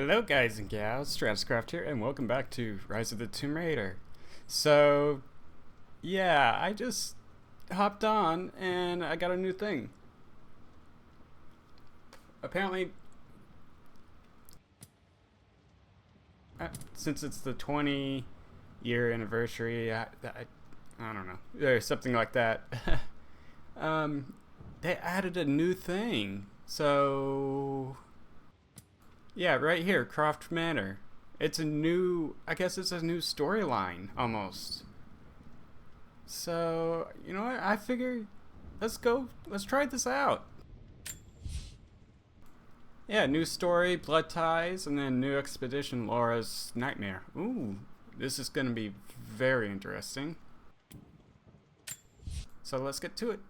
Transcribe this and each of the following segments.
Hello guys and gals, StratusCraft here, and welcome back to Rise of the Tomb Raider. So, yeah, I just hopped on and I got a new thing. Apparently, since it's the 20-year anniversary, I don't know, or something like that, um, they added a new thing. So, yeah, right here, Croft Manor. I guess it's a new storyline, almost. So, you know what, I figure, let's try this out. Yeah, new story, Blood Ties, and then new expedition, Laura's Nightmare. Ooh, this is gonna be very interesting. So let's get to it.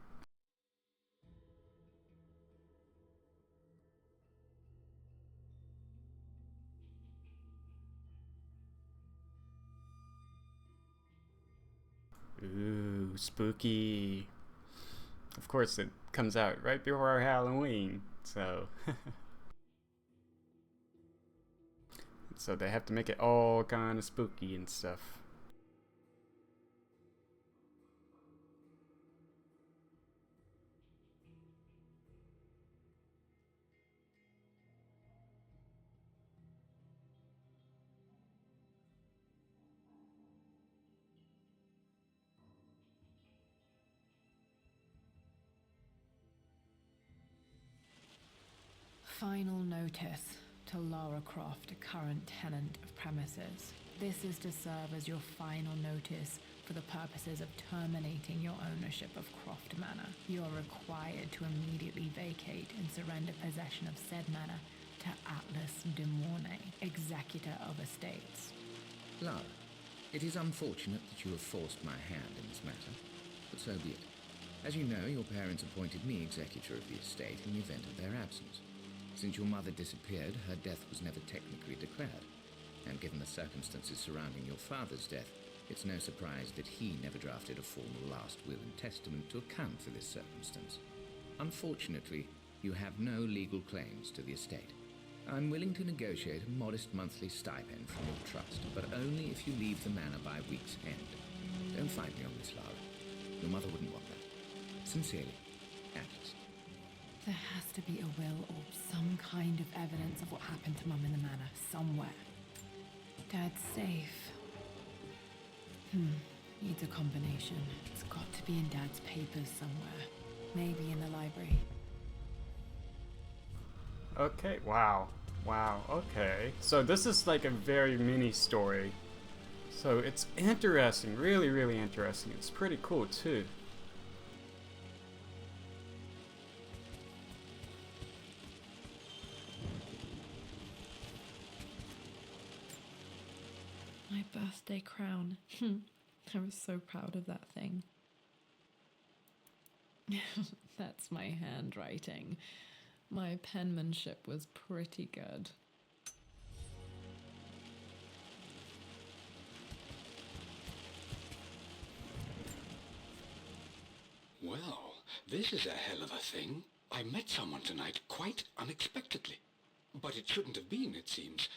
Ooh, spooky. Of course, it comes out right before Halloween, so. So they have to make it all kind of spooky and stuff. Final notice to Lara Croft, current tenant of premises. This is to serve as your final notice for the purposes of terminating your ownership of Croft Manor. You are required to immediately vacate and surrender possession of said manor to Atlas de Mornay, executor of estates. Lara, it is unfortunate that you have forced my hand in this matter, but so be it. As you know, your parents appointed me executor of the estate in the event of their absence. Since your mother disappeared, her death was never technically declared, and given the circumstances surrounding your father's death, it's no surprise that he never drafted a formal last will and testament to account for this circumstance. Unfortunately, you have no legal claims to the estate. I'm willing to negotiate a modest monthly stipend from your trust, but only if you leave the manor by week's end. Don't fight me on this, Lara. Your mother wouldn't want that. Sincerely, Atlas. There has to be a will or some kind of evidence of what happened to Mum in the manor somewhere. Dad's safe. Needs a combination. It's got to be in Dad's papers somewhere. Maybe in the library. Okay, wow. Wow, okay. So this is like a very mini story. So it's interesting, really, really interesting. It's pretty cool too. My birthday crown. I was so proud of that thing. That's my handwriting. My penmanship was pretty good. Well, this is a hell of a thing. I met someone tonight quite unexpectedly. But it shouldn't have been, it seems.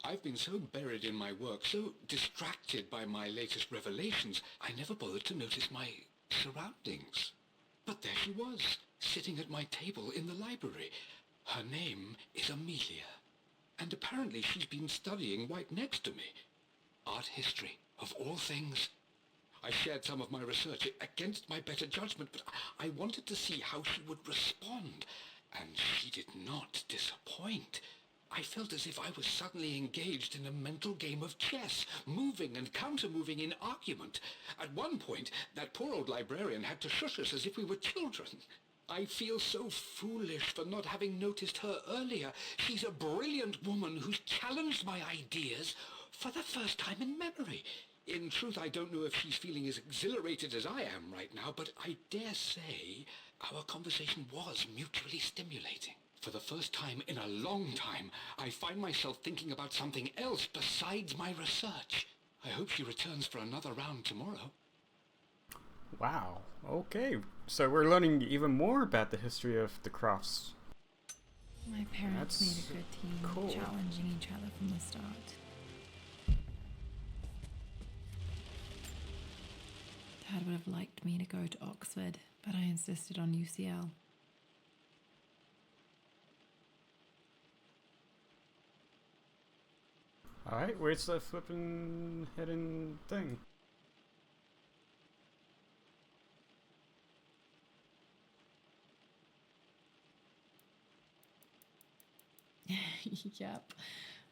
I've been so buried in my work, so distracted by my latest revelations, I never bothered to notice my surroundings. But there she was, sitting at my table in the library. Her name is Amelia, and apparently she's been studying right next to me. Art history, of all things. I shared some of my research against my better judgment, but I wanted to see how she would respond, and she did not disappoint. I felt as if I was suddenly engaged in a mental game of chess, moving and counter-moving in argument. At one point, that poor old librarian had to shush us as if we were children. I feel so foolish for not having noticed her earlier. She's a brilliant woman who's challenged my ideas for the first time in memory. In truth, I don't know if she's feeling as exhilarated as I am right now, but I dare say our conversation was mutually stimulating. For the first time in a long time, I find myself thinking about something else besides my research. I hope she returns for another round tomorrow. Wow, okay. So we're learning even more about the history of the Crofts. My parents That's made a good team, cool. challenging each other from the start. Dad would have liked me to go to Oxford, but I insisted on UCL. Alright, where's the flippin' hidden thing? Yep,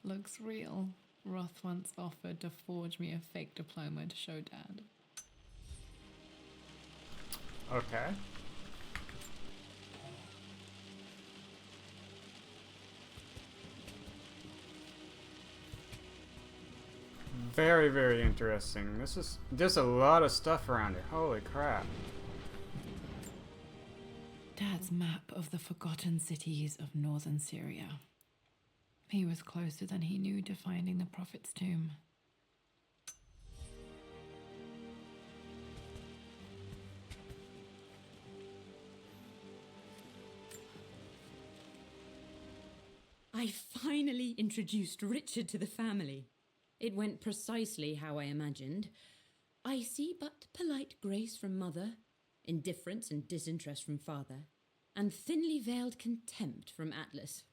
looks real. Roth once offered to forge me a fake diploma to show Dad. Okay. Very, very interesting. There's a lot of stuff around here. Holy crap. Dad's map of the forgotten cities of northern Syria. He was closer than he knew to finding the Prophet's tomb. I finally introduced Richard to the family. It went precisely how I imagined. I see but polite grace from mother, indifference and disinterest from father, and thinly veiled contempt from Atlas.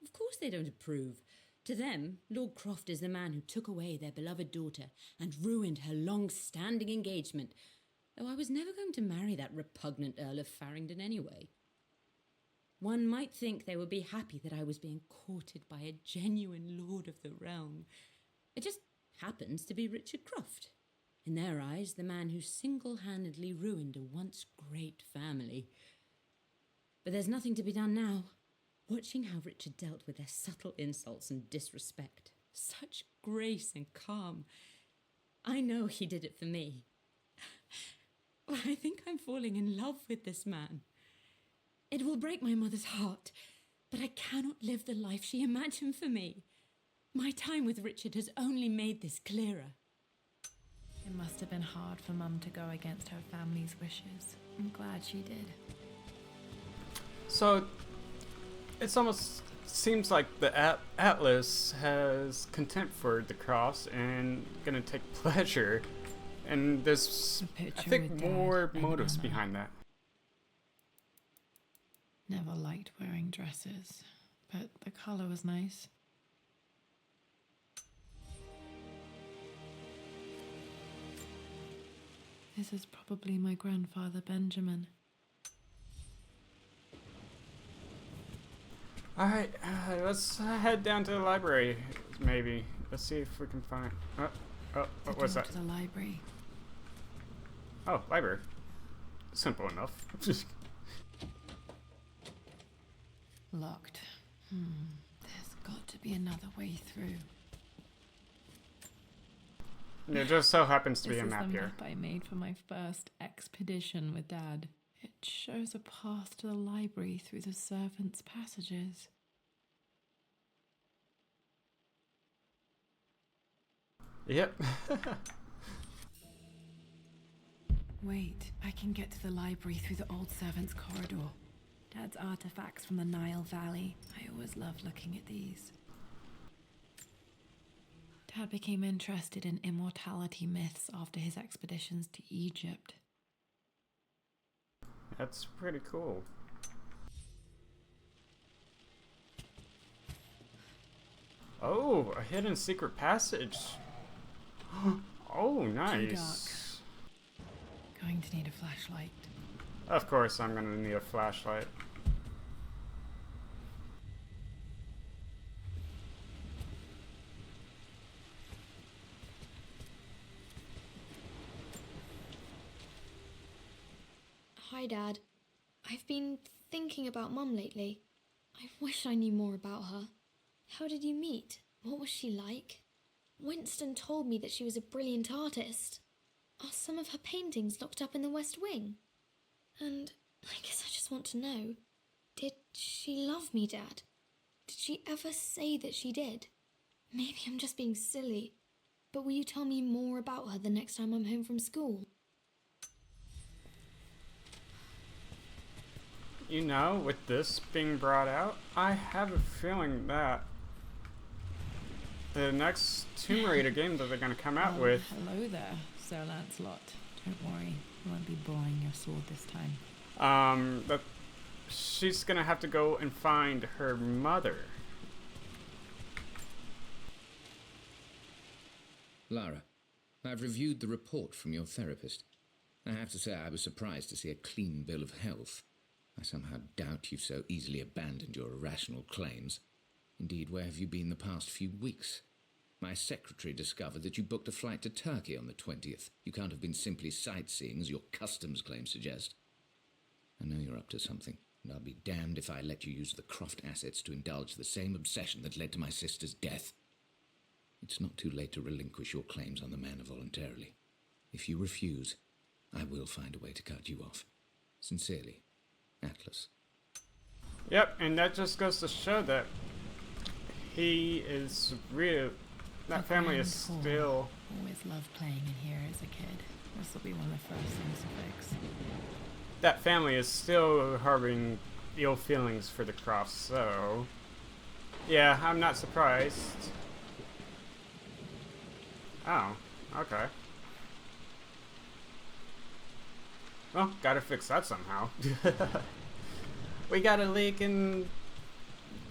Of course they don't approve. To them, Lord Croft is the man who took away their beloved daughter and ruined her long-standing engagement, though I was never going to marry that repugnant Earl of Farringdon anyway. One might think they would be happy that I was being courted by a genuine lord of the realm. It just happens to be Richard Croft. In their eyes, the man who single-handedly ruined a once great family. But there's nothing to be done now. Watching how Richard dealt with their subtle insults and disrespect. Such grace and calm. I know he did it for me. I think I'm falling in love with this man. It will break my mother's heart, but I cannot live the life she imagined for me. My time with Richard has only made this clearer. It must have been hard for Mum to go against her family's wishes. I'm glad she did. So, it's almost seems like the Atlas has contempt for the Crofts and gonna take pleasure. And there's, I think, more motives behind that. Never liked wearing dresses, but the color was nice. This is probably my grandfather Benjamin. Alright, let's head down to the library, maybe. Let's see if we can find... what was that? To the library. Oh, library. Simple enough. Locked. There's got to be another way through. There just so happens to be a This is map the here. map I made for my first expedition with Dad. It shows a path to the library through the servants' passages. Yep. Wait, I can get to the library through the old servants' corridor. Dad's artifacts from the Nile Valley. I always love looking at these. Dad became interested in immortality myths after his expeditions to Egypt. That's pretty cool. Oh, a hidden secret passage. Oh, nice. Going to need a flashlight. Of course, I'm gonna need a flashlight. Hi, Dad. I've been thinking about Mum lately. I wish I knew more about her. How did you meet? What was she like? Winston told me that she was a brilliant artist. Are some of her paintings locked up in the West Wing? And I guess I just want to know, did she love me, Dad? Did she ever say that she did? Maybe I'm just being silly, but will you tell me more about her the next time I'm home from school? you know, with this being brought out, I have a feeling that the next Tomb Raider game that they're going to come out with... Hello there, Sir Lancelot. Don't worry, I won't be boring your sword this time. That she's going to have to go and find her mother. Lara, I've reviewed the report from your therapist. I have to say I was surprised to see a clean bill of health. I somehow doubt you've so easily abandoned your irrational claims. Indeed, where have you been the past few weeks? My secretary discovered that you booked a flight to Turkey on the 20th. You can't have been simply sightseeing, as your customs claims suggest. I know you're up to something, and I'll be damned if I let you use the Croft assets to indulge the same obsession that led to my sister's death. It's not too late to relinquish your claims on the manor voluntarily. If you refuse, I will find a way to cut you off. Sincerely, Atlas. Yep, and that just goes to show that he is real. That family is still... Always loved playing in here as a kid. This will be one of the first things to fix. That family is still harboring ill feelings for the Crofts, so... Yeah, I'm not surprised. Oh, okay. Well, gotta fix that somehow. We got a leak in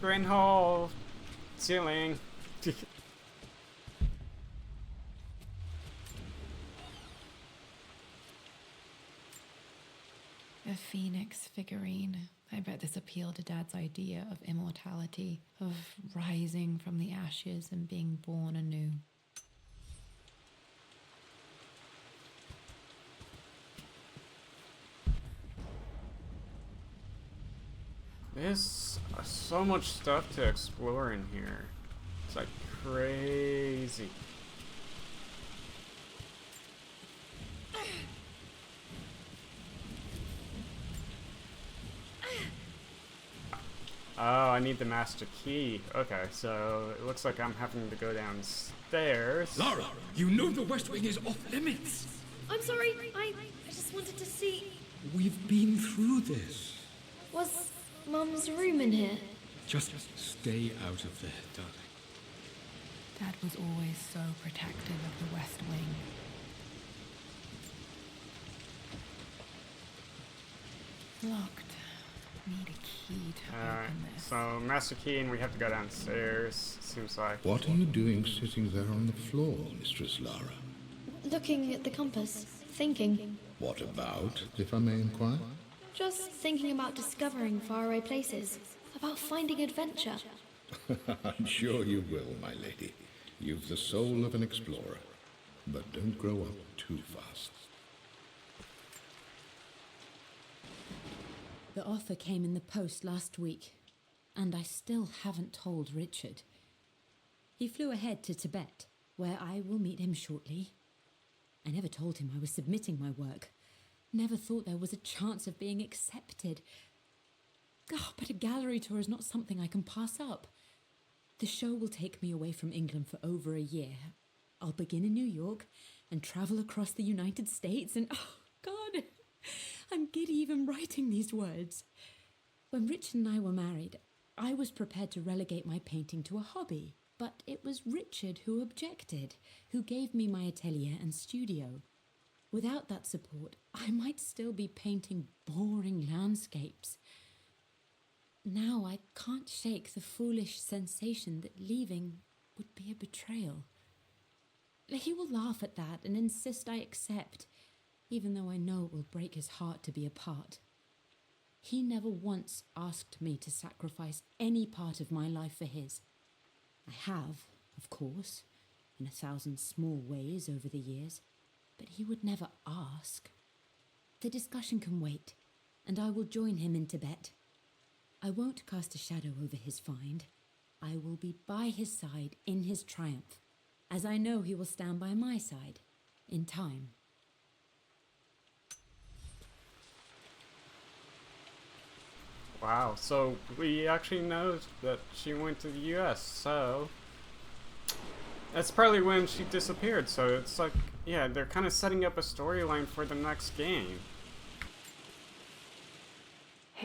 Grand Hall ceiling. A phoenix figurine. I bet this appealed to Dad's idea of immortality, of rising from the ashes and being born anew. There's so much stuff to explore in here. It's like crazy. Oh, I need the master key. Okay, so it looks like I'm having to go downstairs. Lara, you know the West Wing is off limits. I'm sorry, I just wanted to see... We've been through this. Was Mum's room in here? Just stay out of there, darling. Dad was always so protective of the West Wing. Locked. Need a key to Alright, open this. so master key and we have to go downstairs, seems like. What are you doing sitting there on the floor, Mistress Lara? Looking at the compass, thinking. What about, if I may inquire? Just thinking about discovering faraway places, about finding adventure. I'm sure you will, my lady. You've the soul of an explorer. But don't grow up too fast. The offer came in the post last week, and I still haven't told Richard. He flew ahead to Tibet, where I will meet him shortly. I never told him I was submitting my work. Never thought there was a chance of being accepted. Oh, but a gallery tour is not something I can pass up. The show will take me away from England for over a year. I'll begin in New York and travel across the United States and... Oh, God! I'm giddy even writing these words. When Richard and I were married, I was prepared to relegate my painting to a hobby, but it was Richard who objected, who gave me my atelier and studio. Without that support, I might still be painting boring landscapes. Now I can't shake the foolish sensation that leaving would be a betrayal. He will laugh at that and insist I accept, even though I know it will break his heart to be apart. He never once asked me to sacrifice any part of my life for his. I have, of course, in 1,000 small ways over the years, but he would never ask. The discussion can wait, and I will join him in Tibet. I won't cast a shadow over his find. I will be by his side in his triumph, as I know he will stand by my side, in time. Wow, so we actually know that she went to the US, so that's probably when she disappeared, so it's like, yeah, they're kind of setting up a storyline for the next game.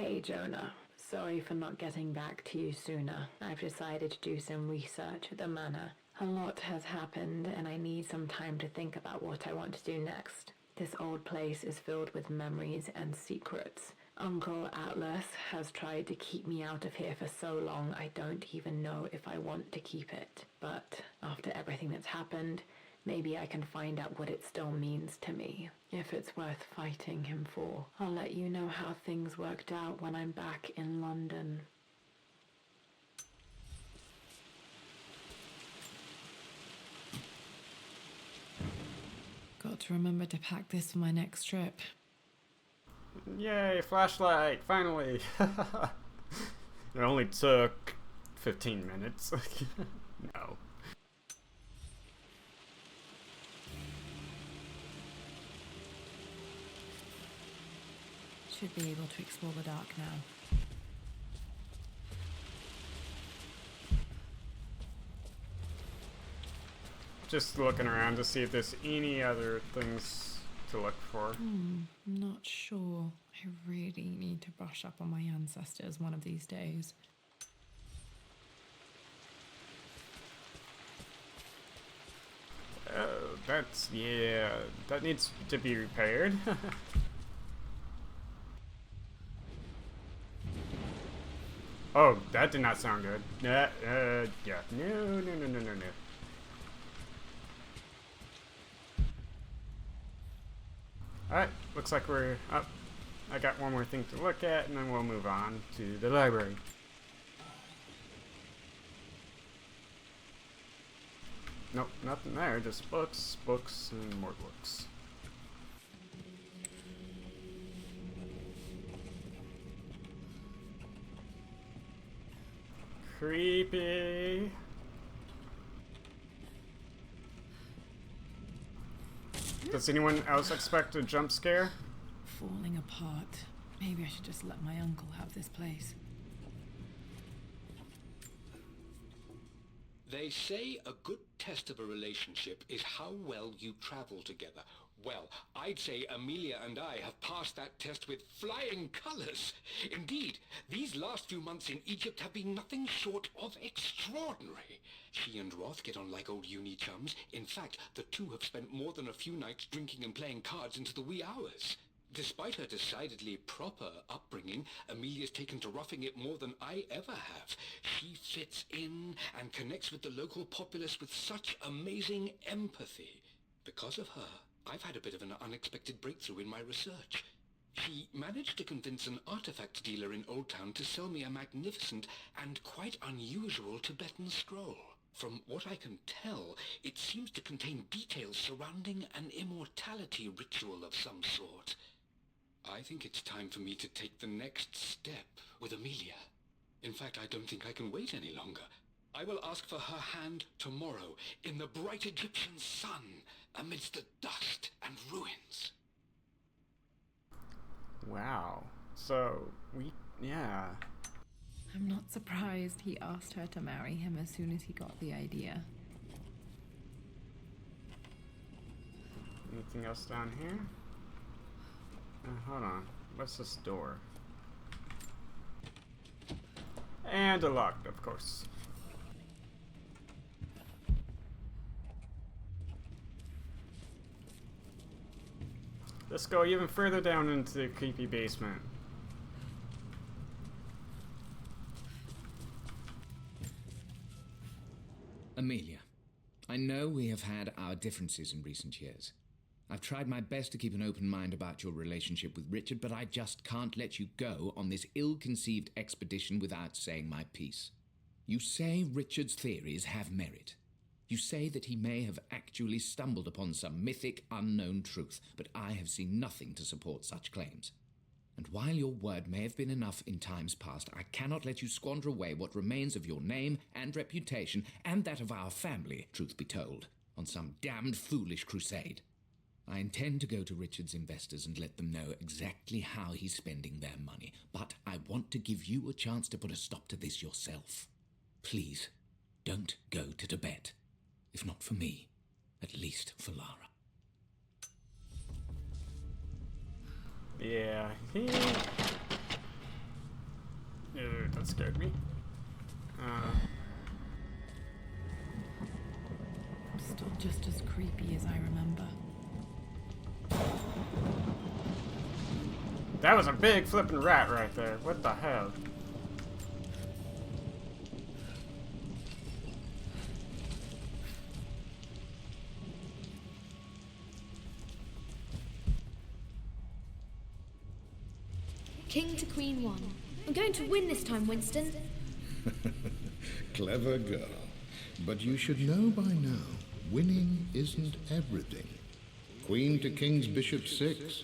Hey Jonah, sorry for not getting back to you sooner. I've decided to do some research at the manor. A lot has happened and I need some time to think about what I want to do next. This old place is filled with memories and secrets. Uncle Atlas has tried to keep me out of here for so long I don't even know if I want to keep it. But after everything that's happened, maybe I can find out what it still means to me. If it's worth fighting him for, I'll let you know how things worked out when I'm back in London. Got to remember to pack this for my next trip. Yay, flashlight, finally. It only took 15 minutes. No. Should be able to explore the dark now. Just looking around to see if there's any other things to look for. I'm not sure. I really need to brush up on my ancestors one of these days. Yeah, that needs to be repaired. Oh, that did not sound good. Yeah. No. Alright, looks like we're up. I got one more thing to look at, and then we'll move on to the library. Nope, nothing there, just books, and more books. Creepy. Does anyone else expect a jump scare? Falling apart. Maybe I should just let my uncle have this place. They say a good test of a relationship is how well you travel together. Well, I'd say Amelia and I have passed that test with flying colors. Indeed, these last few months in Egypt have been nothing short of extraordinary. She and Roth get on like old uni chums. In fact, the two have spent more than a few nights drinking and playing cards into the wee hours. Despite her decidedly proper upbringing, Amelia's taken to roughing it more than I ever have. She fits in and connects with the local populace with such amazing empathy. Because of her, I've had a bit of an unexpected breakthrough in my research. She managed to convince an artifact dealer in Old Town to sell me a magnificent and quite unusual Tibetan scroll. From what I can tell, it seems to contain details surrounding an immortality ritual of some sort. I think it's time for me to take the next step with Amelia. In fact, I don't think I can wait any longer. I will ask for her hand tomorrow in the bright Egyptian sun amidst the dust and ruins. Wow. So, yeah. I'm not surprised he asked her to marry him as soon as he got the idea. Anything else down here? Hold on. What's this door? And a lock, of course. Let's go even further down into the creepy basement. Amelia, I know we have had our differences in recent years. I've tried my best to keep an open mind about your relationship with Richard, but I just can't let you go on this ill-conceived expedition without saying my piece. You say Richard's theories have merit. You say that he may have actually stumbled upon some mythic, unknown truth, but I have seen nothing to support such claims. And while your word may have been enough in times past, I cannot let you squander away what remains of your name and reputation, and that of our family, truth be told, on some damned foolish crusade. I intend to go to Richard's investors and let them know exactly how he's spending their money, but I want to give you a chance to put a stop to this yourself. Please, don't go to Tibet. If not for me, at least for Lara. Yeah, That scared me. Still just as creepy as I remember. That was a big flippin' rat right there. What the hell? King to Queen 1. I'm going to win this time, Winston. Clever girl. But you should know by now, winning isn't everything. Queen to King's Bishop 6.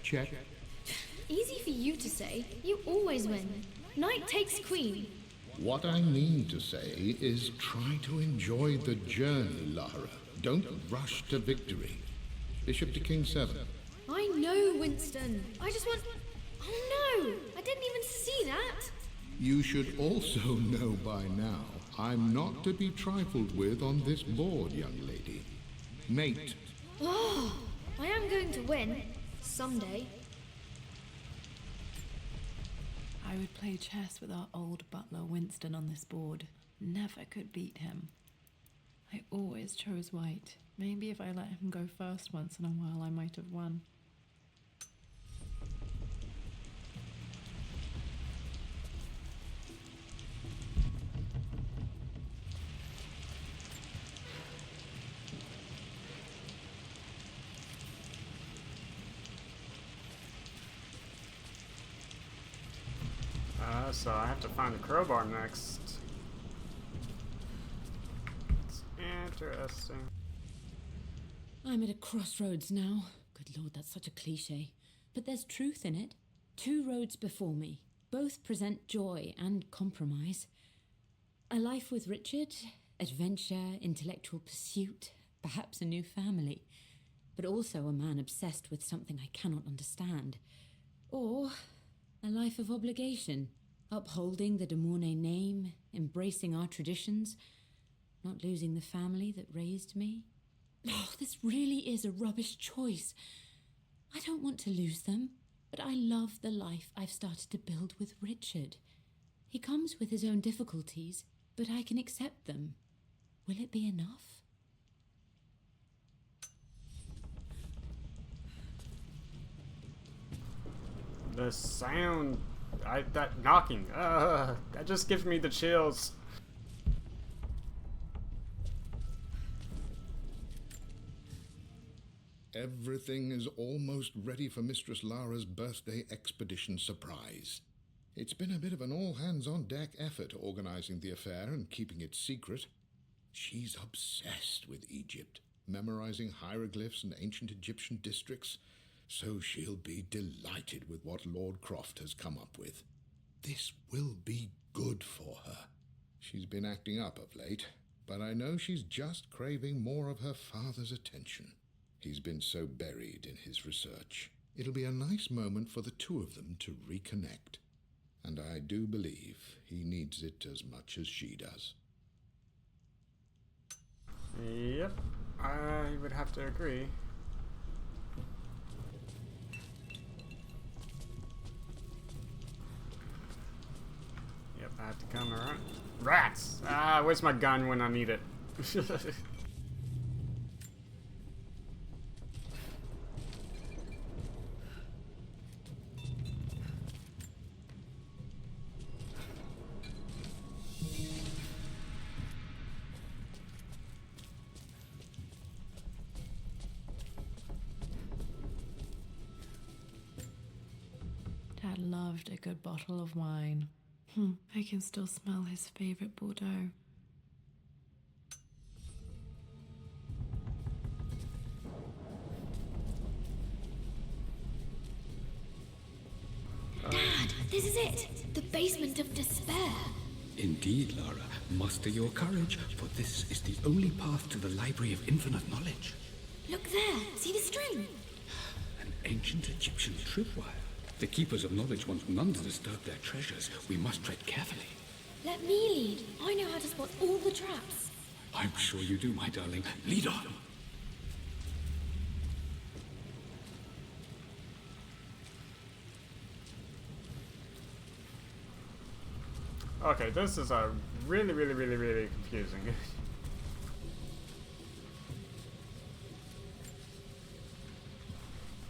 Check. Easy for you to say. You always win. Knight takes Queen. What I mean to say is try to enjoy the journey, Lara. Don't rush to victory. Bishop to King 7. I know, Winston. I just want... Oh no! I didn't even see that! You should also know by now, I'm not to be trifled with on this board, young lady. Mate. Oh, I am going to win. Someday. I would play chess with our old butler Winston on this board. Never could beat him. I always chose white. Maybe if I let him go first once in a while, I might have won. So I have to find the crowbar next. It's interesting. I'm at a crossroads now. Good lord, that's such a cliche. But there's truth in it. 2 roads before me. Both present joy and compromise. A life with Richard, adventure, intellectual pursuit, perhaps a new family. But also a man obsessed with something I cannot understand. Or a life of obligation. Upholding the De Mornay name, embracing our traditions, not losing the family that raised me. Oh, this really is a rubbish choice. I don't want to lose them, but I love the life I've started to build with Richard. He comes with his own difficulties, but I can accept them. Will it be enough? The sound, that knocking, that just gives me the chills. Everything is almost ready for Mistress Lara's birthday expedition surprise. It's been a bit of an all-hands-on-deck effort organizing the affair and keeping it secret. She's obsessed with Egypt, memorizing hieroglyphs and ancient Egyptian districts, so she'll be delighted with what Lord Croft has come up with. This will be good for her. She's been acting up of late, but I know she's just craving more of her father's attention. He's been so buried in his research. It'll be a nice moment for the two of them to reconnect. And I do believe he needs it as much as she does. Yep, I would have to agree. Yep, I have to come around. Rats! Ah, where's my gun when I need it? Dad loved a good bottle of wine. I can still smell his favorite Bordeaux. Dad, this is it! The basement of despair! Indeed, Lara. Muster your courage, for this is the only path to the Library of Infinite Knowledge. Look there! See the string? An ancient Egyptian tripwire. The Keepers of Knowledge want none to disturb their treasures. We must tread carefully. Let me lead. I know how to spot all the traps. I'm sure you do, my darling. Lead on. Okay, this is a really, really, really, really confusing.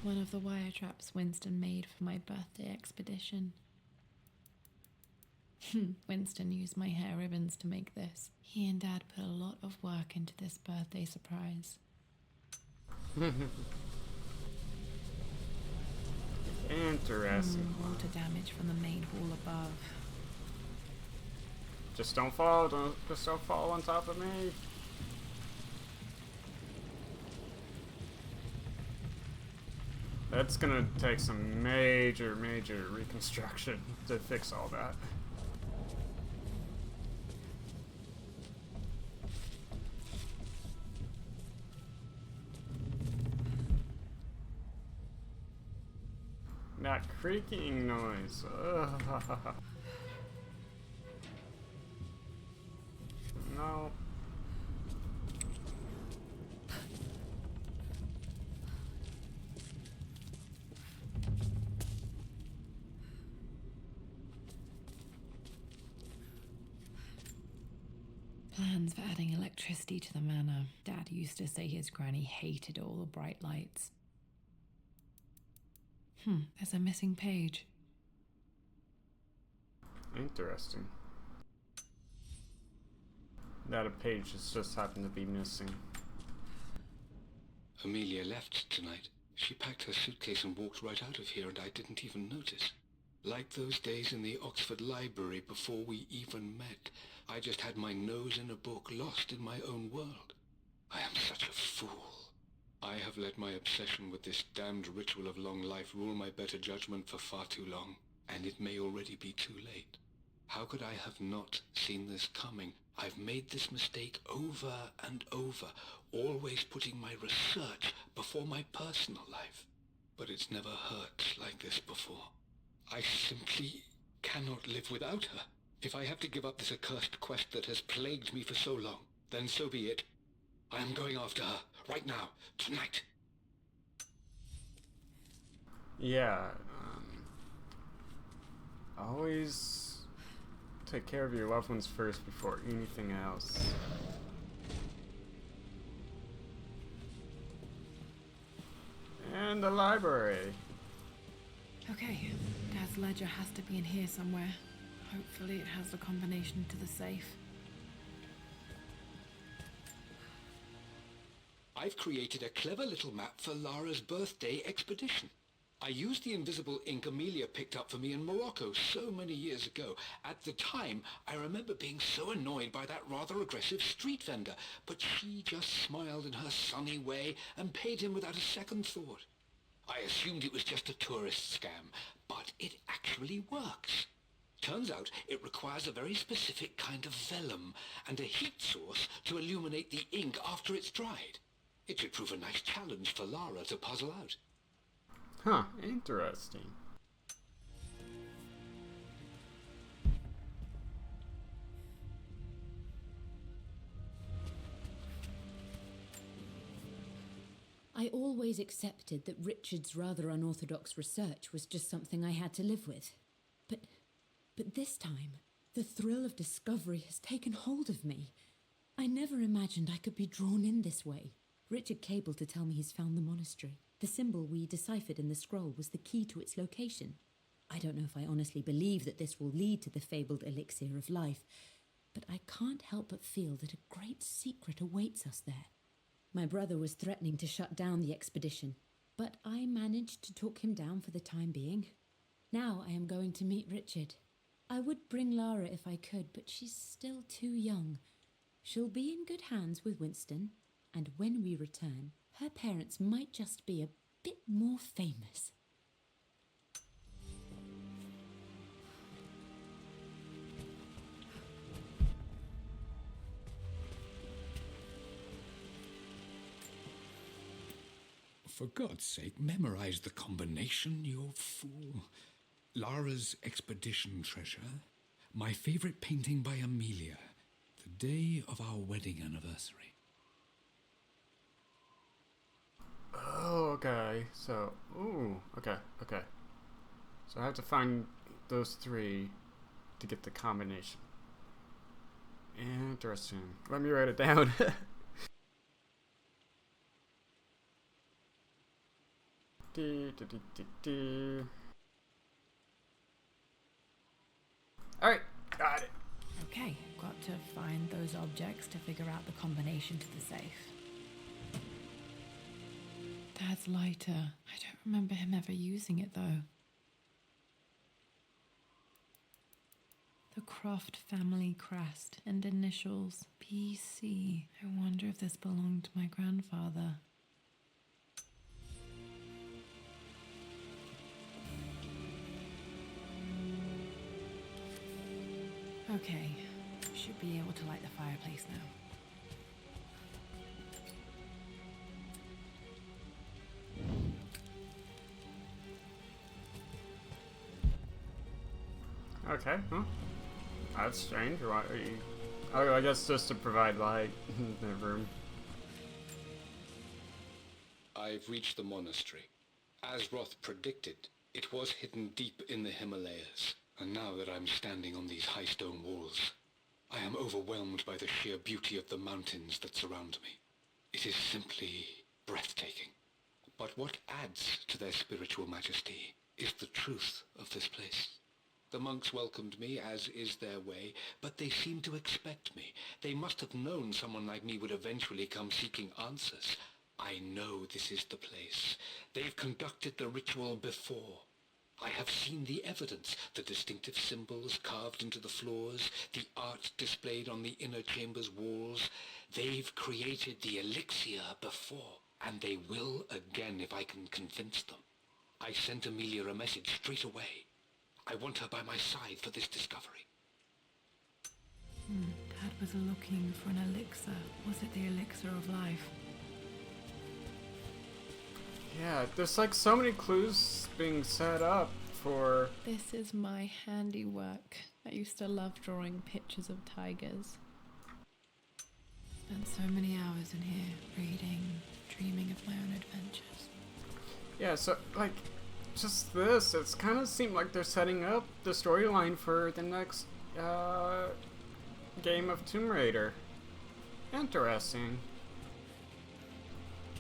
One of the wire traps Winston made for my birthday expedition. Winston used my hair ribbons to make this. He and Dad put a lot of work into this birthday surprise. Interesting. Water damage from the main hall above. Just don't fall. Just don't fall on top of me. That's gonna take some major, major reconstruction to fix all that. That creaking noise. Ugh. No. Plans for adding electricity to the manor. Dad used to say his granny hated all the bright lights. There's a missing page. Interesting. That a page just happened to be missing. Amelia left tonight. She packed her suitcase and walked right out of here, and I didn't even notice. Like those days in the Oxford Library before we even met, I just had my nose in a book, lost in my own world. I am such a fool. I have let my obsession with this damned ritual of long life rule my better judgment for far too long, and it may already be too late. How could I have not seen this coming? I've made this mistake over and over, always putting my research before my personal life. But it's never hurt like this before. I simply cannot live without her. If I have to give up this accursed quest that has plagued me for so long, then so be it. I am going after her, right now, tonight. Yeah, always take care of your loved ones first before anything else. And the library. Okay, Dad's ledger has to be in here somewhere. Hopefully it has the combination to the safe. I've created a clever little map for Lara's birthday expedition. I used the invisible ink Amelia picked up for me in Morocco so many years ago. At the time, I remember being so annoyed by that rather aggressive street vendor, but she just smiled in her sunny way and paid him without a second thought. I assumed it was just a tourist scam, but it actually works. Turns out it requires a very specific kind of vellum and a heat source to illuminate the ink after it's dried. It should prove a nice challenge for Lara to puzzle out. Huh, interesting. I always accepted that Richard's rather unorthodox research was just something I had to live with. But this time, the thrill of discovery has taken hold of me. I never imagined I could be drawn in this way. Richard cabled to tell me he's found the monastery. The symbol we deciphered in the scroll was the key to its location. I don't know if I honestly believe that this will lead to the fabled elixir of life, but I can't help but feel that a great secret awaits us there. My brother was threatening to shut down the expedition, but I managed to talk him down for the time being. Now I am going to meet Richard. I would bring Lara if I could, but she's still too young. She'll be in good hands with Winston, and when we return, her parents might just be a bit more famous. For God's sake, memorize the combination, you fool. Lara's expedition treasure, my favorite painting by Amelia, the day of our wedding anniversary. Oh, okay. So, okay. So I have to find those three to get the combination. Interesting. Let me write it down. Alright, got it. Okay, got to find those objects to figure out the combination to the safe. Dad's lighter. I don't remember him ever using it though. The Croft family crest and initials PC. I wonder if this belonged to my grandfather. Okay, should be able to light the fireplace now. Okay, huh? That's strange. Why are you... Oh, I guess just to provide light in the room. I've reached the monastery. As Roth predicted, it was hidden deep in the Himalayas, and now that I'm standing on these high stone walls, I am overwhelmed by the sheer beauty of the mountains that surround me. It is simply breathtaking. But what adds to their spiritual majesty is the truth of this place. The monks welcomed me, as is their way, but they seemed to expect me. They must have known someone like me would eventually come seeking answers. I know this is the place. They've conducted the ritual before. I have seen the evidence, the distinctive symbols carved into the floors, the art displayed on the inner chamber's walls. They've created the elixir before, and they will again if I can convince them. I sent Amelia a message straight away. I want her by my side for this discovery. Dad was looking for an elixir. Was it the elixir of life? Yeah, there's like so many clues being set up for... This is my handiwork. I used to love drawing pictures of tigers. Spent so many hours in here, reading, dreaming of my own adventures. Yeah, so, like, just this, it's kind of seemed like they're setting up the storyline for the next, game of Tomb Raider. Interesting.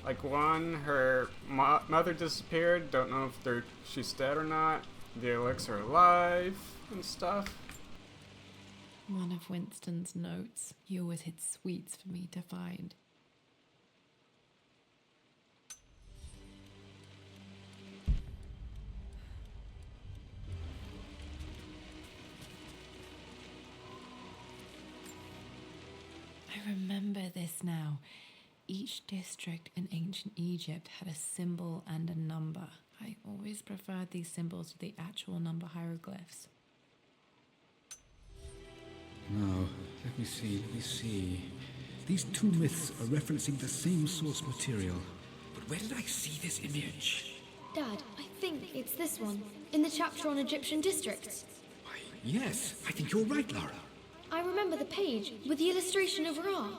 Like, one, her mother disappeared, don't know if she's dead or not, the elixir alive, and stuff. One of Winston's notes. He always hid sweets for me to find. I remember this now. Each district in ancient Egypt had a symbol and a number. I always preferred these symbols to the actual number hieroglyphs. Now, let me see. These two myths are referencing the same source material. But where did I see this image? Dad, I think it's this one, in the chapter on Egyptian districts. Why, yes, I think you're right, Lara. I remember the page with the illustration of Ra.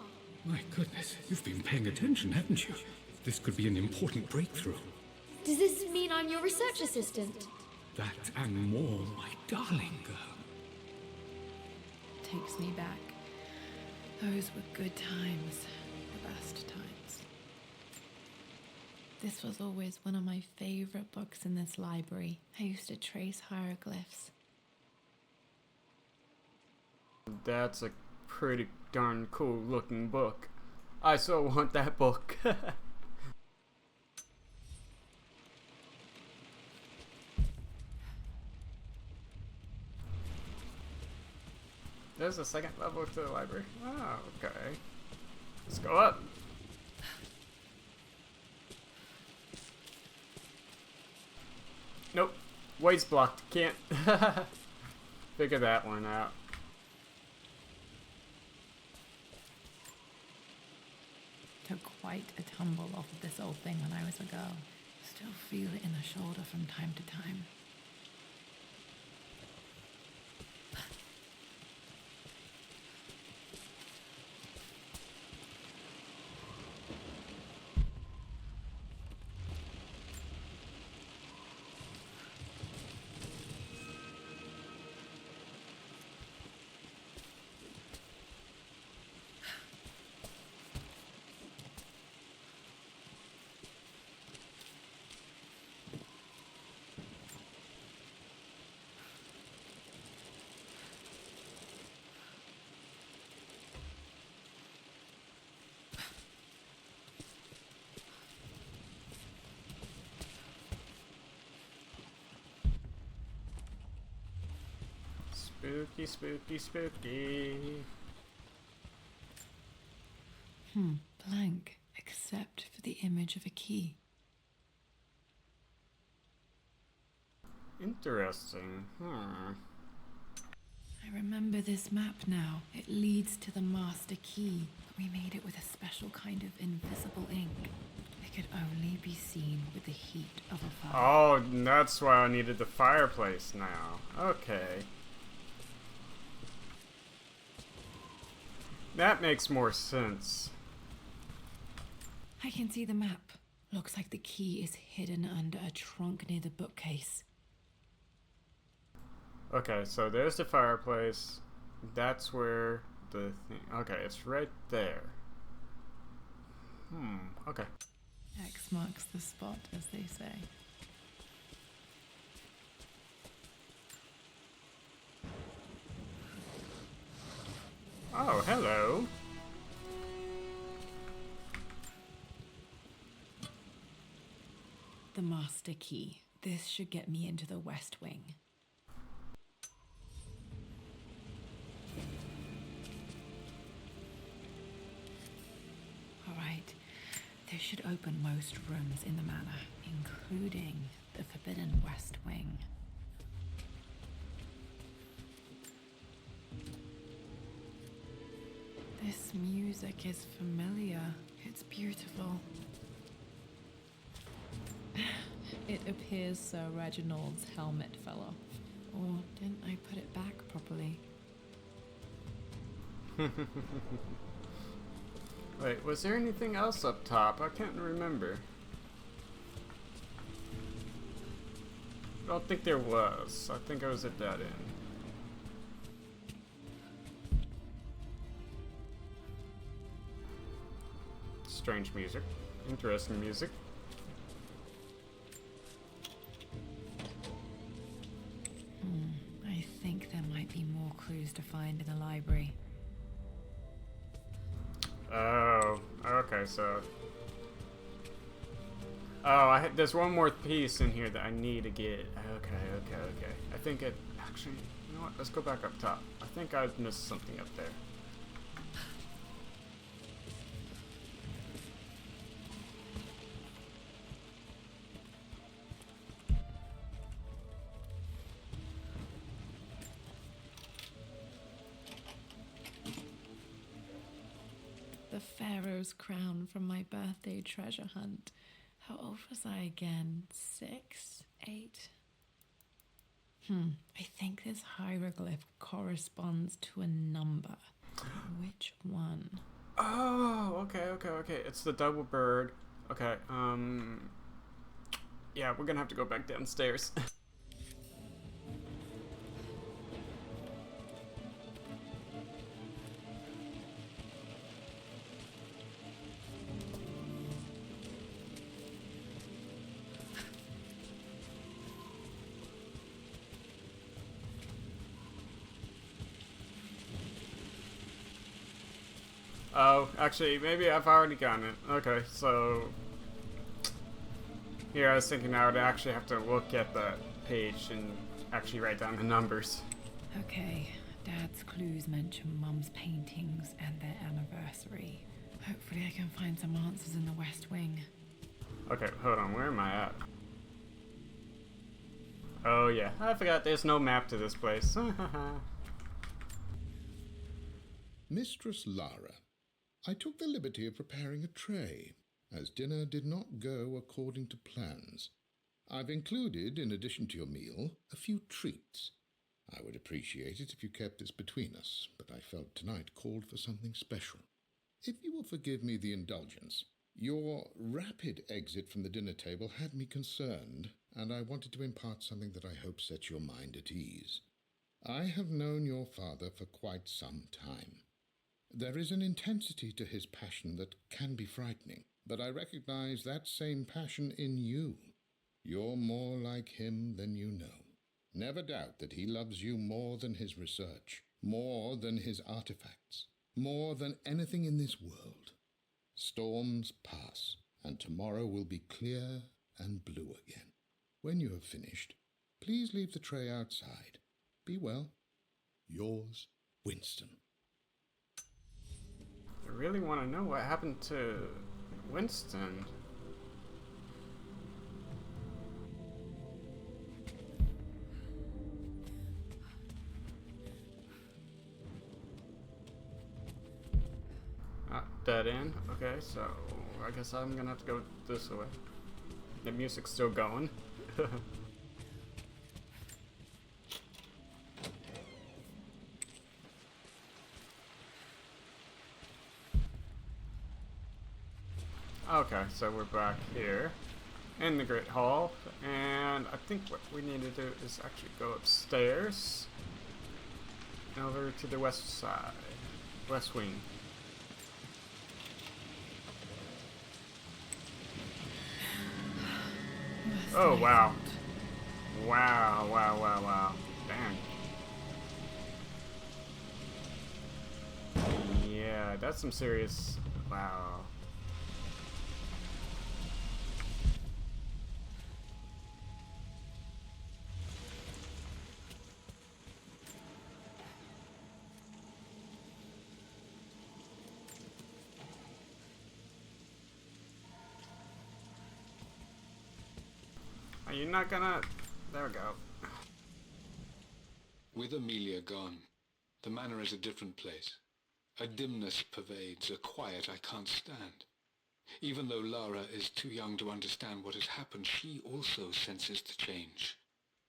My goodness, you've been paying attention, haven't you? This could be an important breakthrough. Does this mean I'm your research assistant? That and more, my darling girl. Takes me back. Those were good times. The best times. This was always one of my favorite books in this library. I used to trace hieroglyphs. That's a pretty darn cool looking book. I so want that book. There's a second level to the library. Oh, okay. Let's go up. Nope. Way's blocked. Can't. Figure that one out. Took quite a tumble off of this old thing when I was a girl. Still feel it in the shoulder from time to time. Spooky, spooky, spooky. Blank, except for the image of a key. Interesting. I remember this map now. It leads to the master key. We made it with a special kind of invisible ink. It could only be seen with the heat of a fire. Oh, that's why I needed the fireplace now. Okay. That makes more sense. I can see the map. Looks like the key is hidden under a trunk near the bookcase. Okay, so there's the fireplace. That's where the thing... Okay, it's right there. Okay. X marks the spot, as they say. Oh, hello. The master key. This should get me into the West Wing. Alright, this should open most rooms in the manor, including the Forbidden West Wing. This music is familiar. It's beautiful. It appears Sir Reginald's helmet fell off. Or didn't I put it back properly? Wait, was there anything else up top? I can't remember. I don't think there was. I think I was at that end. Strange music. Interesting music. I think there might be more clues to find in the library. Oh, okay, so... Oh, there's one more piece in here that I need to get. Okay. I think it... Actually, you know what? Let's go back up top. I think I missed something up there. The Pharaoh's crown from my birthday treasure hunt. How old was I again? 6? 8? I think this hieroglyph corresponds to a number. Which one? Oh, okay. It's the double bird. Okay, yeah, we're gonna have to go back downstairs. Oh, actually, maybe I've already gotten it. Okay, so... Here, I was thinking I would actually have to look at the page and actually write down the numbers. Okay, Dad's clues mention Mum's paintings and their anniversary. Hopefully I can find some answers in the West Wing. Okay, hold on, where am I at? Oh yeah, I forgot there's no map to this place. Mistress Lara, I took the liberty of preparing a tray, as dinner did not go according to plans. I've included, in addition to your meal, a few treats. I would appreciate it if you kept this between us, but I felt tonight called for something special. If you will forgive me the indulgence, your rapid exit from the dinner table had me concerned, and I wanted to impart something that I hope sets your mind at ease. I have known your father for quite some time. There is an intensity to his passion that can be frightening, but I recognize that same passion in you. You're more like him than you know. Never doubt that he loves you more than his research, more than his artifacts, more than anything in this world. Storms pass, and tomorrow will be clear and blue again. When you have finished, please leave the tray outside. Be well. Yours, Winston. I really want to know what happened to Winston. Dead end. Okay, so I guess I'm gonna have to go this way. The music's still going. Okay, so we're back here in the Great Hall, and I think what we need to do is actually go upstairs and over to the west side, west wing. Oh, wow. Wow, wow, wow, wow. Dang. Yeah, that's some serious... Wow. Are you not gonna... There we go. With Amelia gone, the manor is a different place. A dimness pervades, a quiet I can't stand. Even though Lara is too young to understand what has happened, she also senses the change.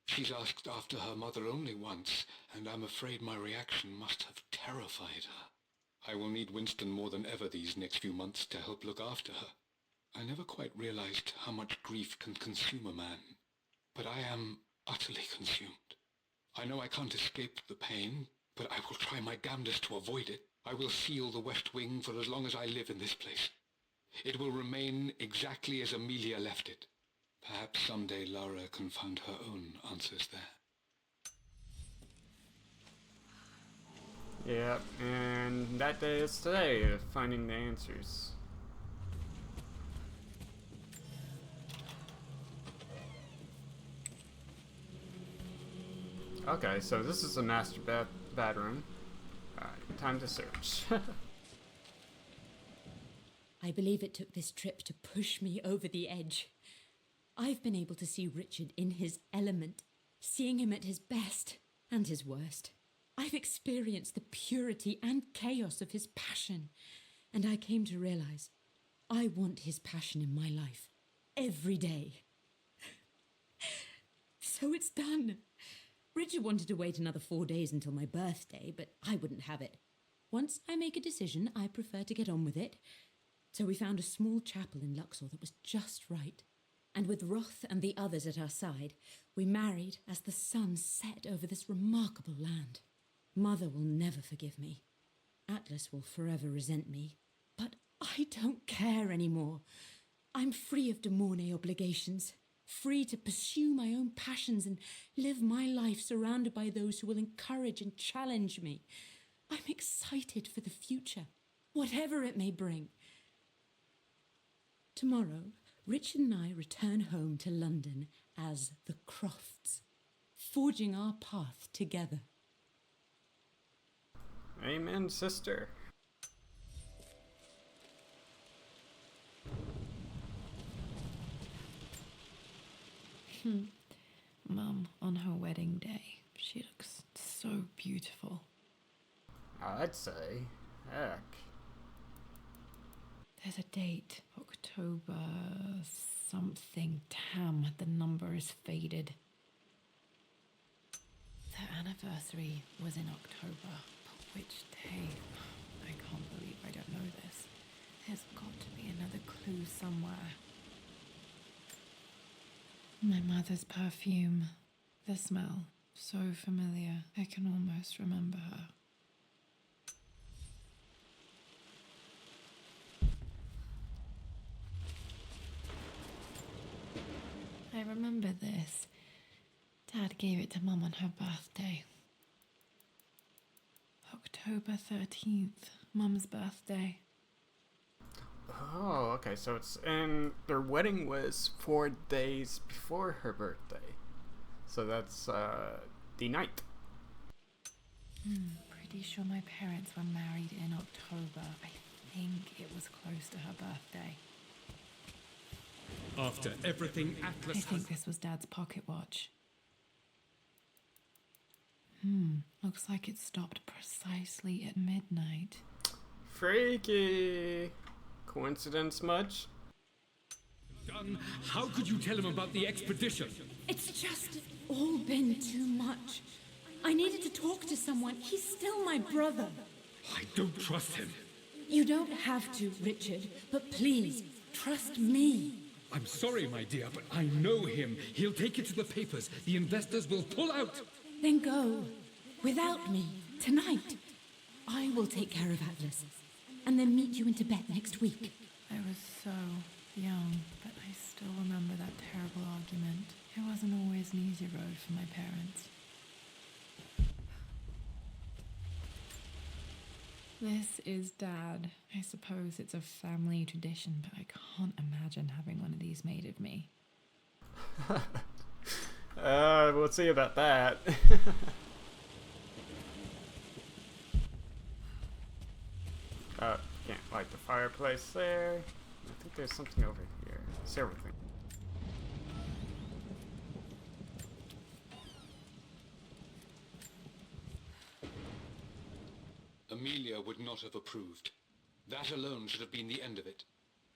She's asked after her mother only once, and I'm afraid my reaction must have terrified her. I will need Winston more than ever these next few months to help look after her. I never quite realized how much grief can consume a man, but I am utterly consumed. I know I can't escape the pain, but I will try my damnedest to avoid it. I will seal the West Wing for as long as I live in this place. It will remain exactly as Amelia left it. Perhaps someday Lara can find her own answers there. Yeah, and that day is today, of finding the answers. Okay, so this is a master bedroom. Alright, time to search. I believe it took this trip to push me over the edge. I've been able to see Richard in his element, seeing him at his best and his worst. I've experienced the purity and chaos of his passion, and I came to realize I want his passion in my life every day. So it's done. Richard wanted to wait another 4 days until my birthday, but I wouldn't have it. Once I make a decision, I prefer to get on with it. So we found a small chapel in Luxor that was just right. And with Roth and the others at our side, we married as the sun set over this remarkable land. Mother will never forgive me. Atlas will forever resent me. But I don't care anymore. I'm free of De Mornay obligations. Free to pursue my own passions and live my life surrounded by those who will encourage and challenge me. I'm excited for the future, whatever it may bring. Tomorrow, Richard and I return home to London as the Crofts, forging our path together. Amen, sister. Mum, on her wedding day, she looks so beautiful. I'd say. Heck. There's a date, October something. Damn, the number is faded. Their anniversary was in October, but which day? I can't believe I don't know this. There's got to be another clue somewhere. My mother's perfume. The smell. So familiar. I can almost remember her. I remember this. Dad gave it to Mum on her birthday. October 13th, Mum's birthday. Oh, okay, so it's... And their wedding was 4 days before her birthday. So that's, the 9th. Pretty sure my parents were married in October. I think it was close to her birthday. After everything Atlas I think this was Dad's pocket watch. Looks like it stopped precisely at midnight. Freaky. Coincidence much? done, how could you tell him about the expedition? It's just all been too much. I needed to talk to someone. He's still my brother. I don't trust him. You don't have to, Richard, but please, trust me. I'm sorry, my dear, but I know him. He'll take it to the papers. The investors will pull out. Then go. Without me. Tonight. I will take care of Atlas. And then meet you in Tibet next week. I was so young, but I still remember that terrible argument. It wasn't always an easy road for my parents. This is Dad. I suppose it's a family tradition, but I can't imagine having one of these made of me. We'll see about that. Can't light the fireplace there. I think there's something over here. Several things. Amelia would not have approved. That alone should have been the end of it.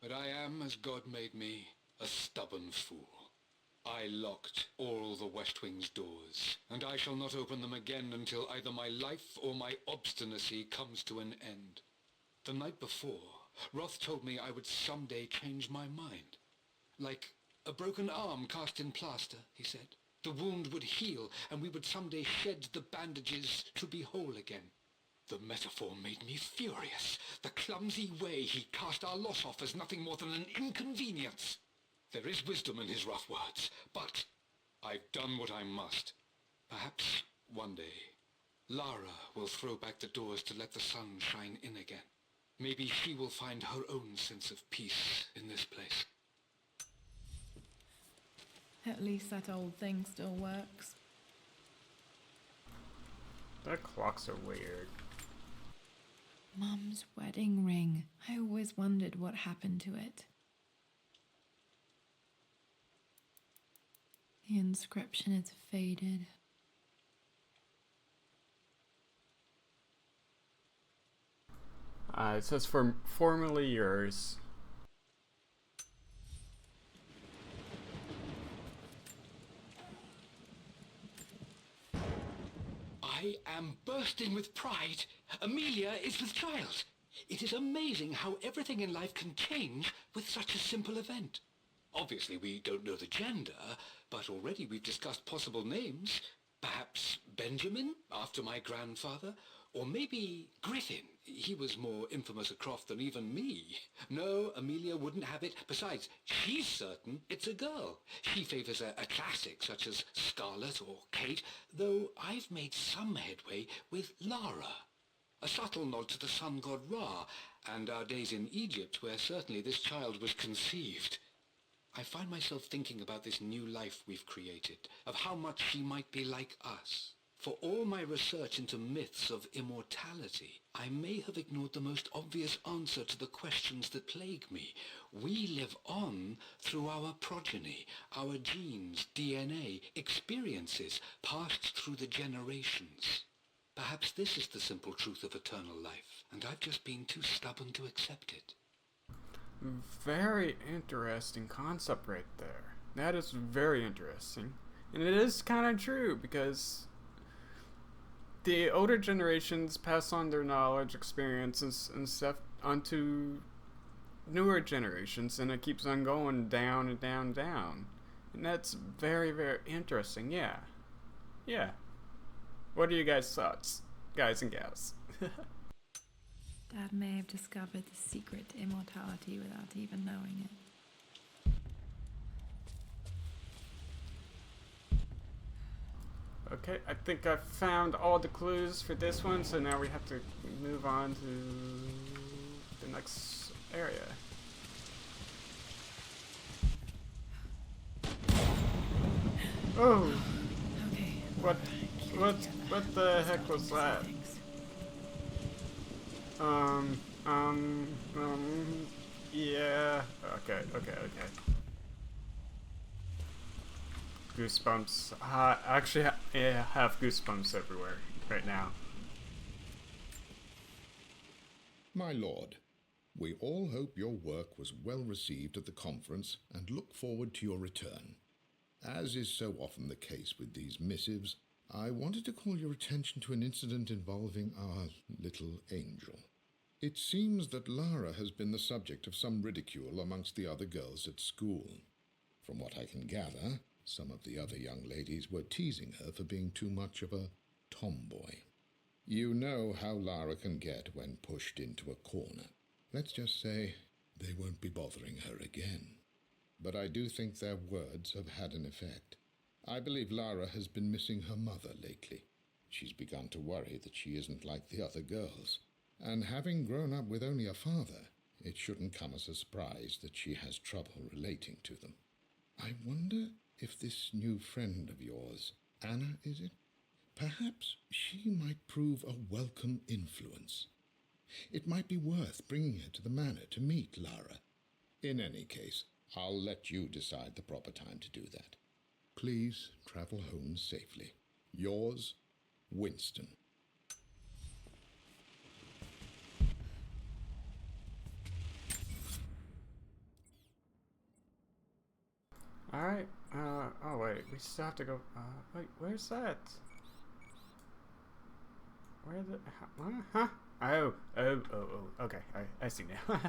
But I am, as God made me, a stubborn fool. I locked all the West Wing's doors, and I shall not open them again until either my life or my obstinacy comes to an end. The night before, Roth told me I would someday change my mind. Like a broken arm cast in plaster, he said. The wound would heal, and we would someday shed the bandages to be whole again. The metaphor made me furious. The clumsy way he cast our loss off as nothing more than an inconvenience. There is wisdom in his rough words, but I've done what I must. Perhaps one day, Lara will throw back the doors to let the sun shine in again. Maybe she will find her own sense of peace in this place. At least that old thing still works. The clocks are weird. Mum's wedding ring. I always wondered what happened to it. The inscription is faded. It says formerly yours. I am bursting with pride. Amelia is with child. It is amazing how everything in life can change with such a simple event. Obviously, we don't know the gender, but already we've discussed possible names. Perhaps Benjamin, after my grandfather, or maybe Griffin. He was more infamous at Croft than even me. No, Amelia wouldn't have it. Besides, she's certain it's a girl. She favors a classic such as Scarlet or Kate, though I've made some headway with Lara. A subtle nod to the sun god Ra, and our days in Egypt, where certainly this child was conceived. I find myself thinking about this new life we've created, of how much she might be like us. For all my research into myths of immortality, I may have ignored the most obvious answer to the questions that plague me. We live on through our progeny, our genes, DNA, experiences passed through the generations. Perhaps this is the simple truth of eternal life, and I've just been too stubborn to accept it. Very interesting concept right there. That is very interesting. And it is kind of true, because the older generations pass on their knowledge, experiences, and stuff onto newer generations, and it keeps on going down and down and down. And that's very, very interesting, yeah. Yeah. What are you guys' thoughts, guys and gals? Dad may have discovered the secret to immortality without even knowing it. Okay, I think I've found all the clues for this one, so now we have to move on to the next area. Oh! Okay. What the heck was that? Yeah. Okay. Goosebumps. Actually, yeah, I have goosebumps everywhere right now. My lord, we all hope your work was well received at the conference and look forward to your return. As is so often the case with these missives, I wanted to call your attention to an incident involving our little angel. It seems that Lara has been the subject of some ridicule amongst the other girls at school. From what I can gather, some of the other young ladies were teasing her for being too much of a tomboy. You know how Lara can get when pushed into a corner. Let's just say they won't be bothering her again. But I do think their words have had an effect. I believe Lara has been missing her mother lately. She's begun to worry that she isn't like the other girls. And having grown up with only a father, it shouldn't come as a surprise that she has trouble relating to them. I wonder if this new friend of yours, Anna, is it? Perhaps she might prove a welcome influence. It might be worth bringing her to the manor to meet Lara. In any case, I'll let you decide the proper time to do that. Please travel home safely. Yours, Winston. Alright, oh wait, we still have to go, wait, where's that? Where the, huh? Oh, okay, I see now.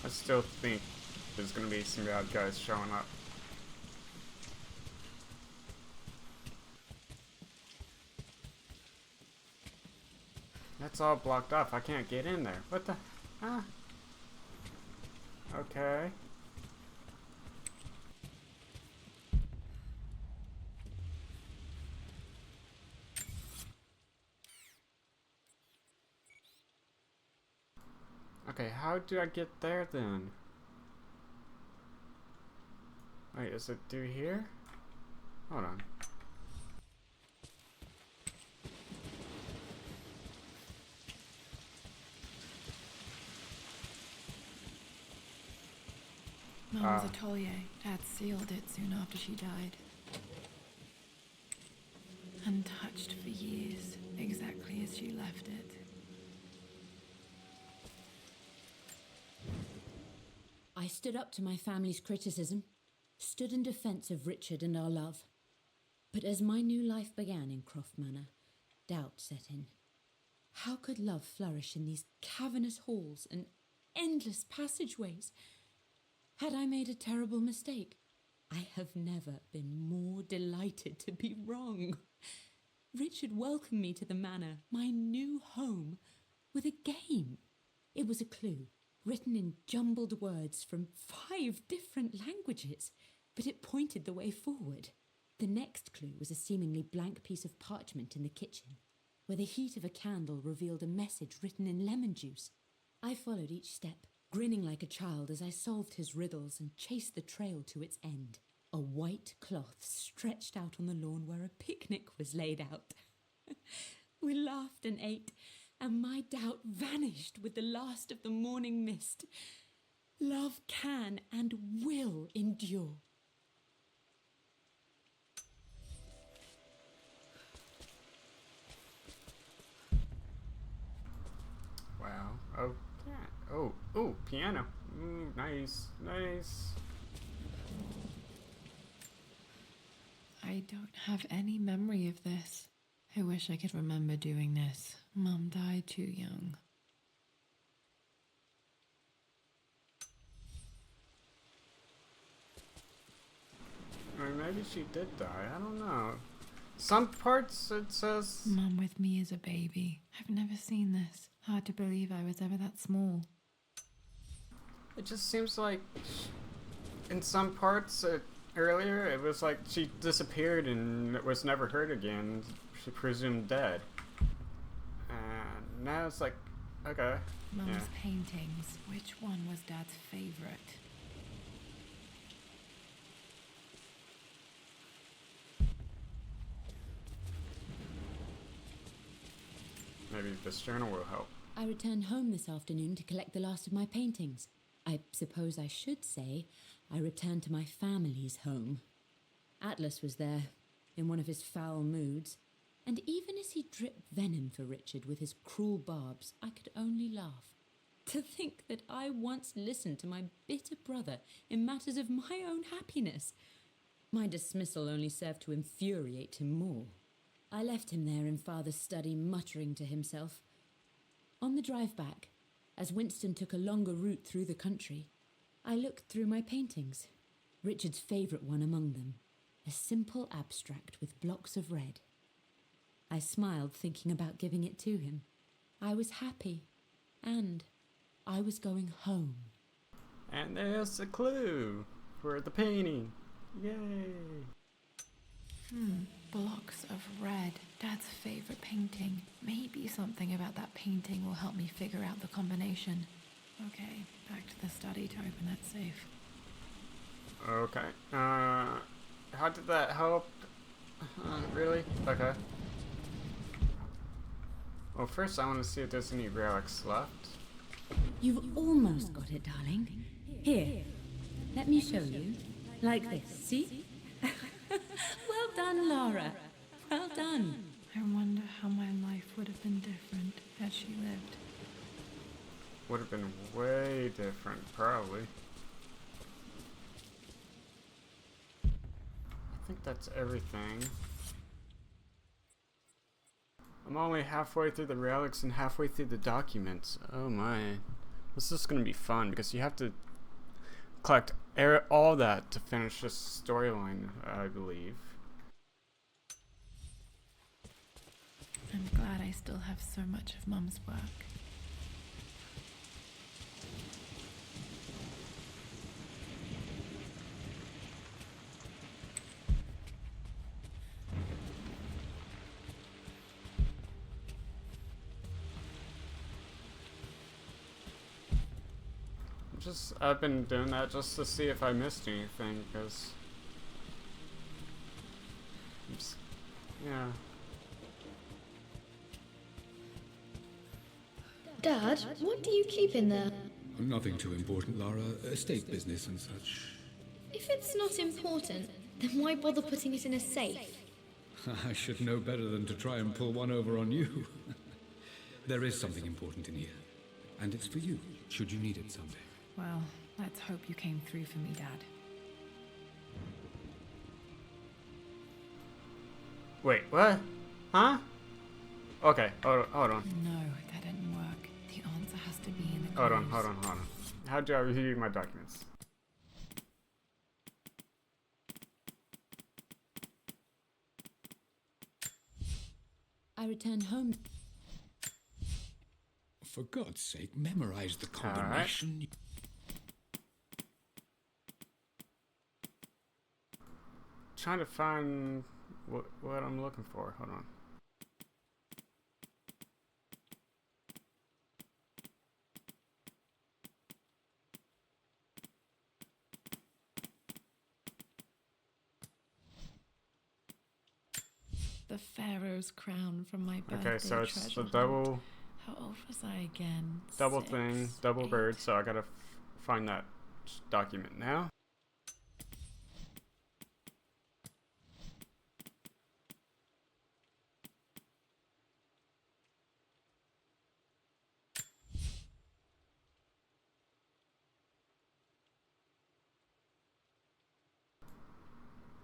I still think there's gonna be some bad guys showing up. That's all blocked off. I can't get in there. What the? Huh? Okay. Okay, how do I get there then? Wait, is it through here? Hold on. Mum's atelier. Dad sealed it soon after she died. Untouched for years, exactly as she left it. I stood up to my family's criticism, stood in defense of Richard and our love. But as my new life began in Croft Manor, doubt set in. How could love flourish in these cavernous halls and endless passageways? Had I made a terrible mistake? I have never been more delighted to be wrong. Richard welcomed me to the manor, my new home, with a game. It was a clue, written in jumbled words from 5 different languages, but it pointed the way forward. The next clue was a seemingly blank piece of parchment in the kitchen, where the heat of a candle revealed a message written in lemon juice. I followed each step, grinning like a child as I solved his riddles and chased the trail to its end. A white cloth stretched out on the lawn where a picnic was laid out. We laughed and ate, and my doubt vanished with the last of the morning mist. Love can and will endure. Wow. Oh, yeah. Oh, piano. Nice. I don't have any memory of this. I wish I could remember doing this. Mum died too young. Or maybe she did die. I don't know. Some parts it says. Mum with me as a baby. I've never seen this. Hard to believe I was ever that small. It just seems like in some parts earlier it was like she disappeared and was never heard again. She presumed dead. And now it's like, okay. Mum's paintings. Which one was Dad's favorite? Maybe this journal will help. I returned home this afternoon to collect the last of my paintings. I suppose I should say I returned to my family's home. Atlas was there, in one of his foul moods, and even as he dripped venom for Richard with his cruel barbs, I could only laugh. To think that I once listened to my bitter brother in matters of my own happiness. My dismissal only served to infuriate him more. I left him there in Father's study, muttering to himself. On the drive back, as Winston took a longer route through the country, I looked through my paintings, Richard's favourite one among them, a simple abstract with blocks of red. I smiled, thinking about giving it to him. I was happy, and I was going home. And there's a clue for the painting. Yay! Blocks of red. Dad's favorite painting. Maybe something about that painting will help me figure out the combination. Okay, back to the study to open that safe. Okay. How did that help? Really? Okay. Well, first I want to see if there's any relics left. You've almost got it, darling. Here, let me show you. Like this, see? Well done, Lara. Well done. I wonder how my life would have been different had she lived. Would have been way different, probably. I think that's everything. I'm only halfway through the relics and halfway through the documents. Oh my. This is going to be fun because you have to collect all that to finish this storyline, I believe. I'm glad I still have so much of Mum's work. I've been doing that just to see if I missed anything, because yeah. Dad, what do you keep in there? Nothing too important, Lara. Estate business and such. If it's not important, then why bother putting it in a safe? I should know better than to try and pull one over on you. There is something important in here, and it's for you, should you need it someday. Well, let's hope you came through for me, Dad. Wait, what? Huh? Okay, hold on. No, that didn't work. The answer has to be in the Hold clues. on. How do I review my documents? I returned home. For God's sake, memorize the combination. Right. Trying to find what I'm looking for. Hold on. The Pharaoh's crown from my birthday Okay, so it's treasure the double How old was I again? double 6, thing, double 8. bird, so I gotta find that document now.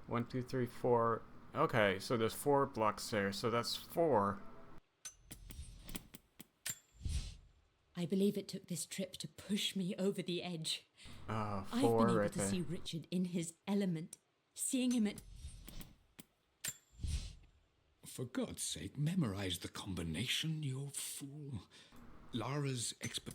One, two, three, four. Okay, so there's 4 blocks there, so that's 4. I believe it took this trip to push me over the edge. Oh, I've 4 been able right to there. see Richard in his element, seeing him at... For God's sake, memorize the combination, you fool. Lara's expert.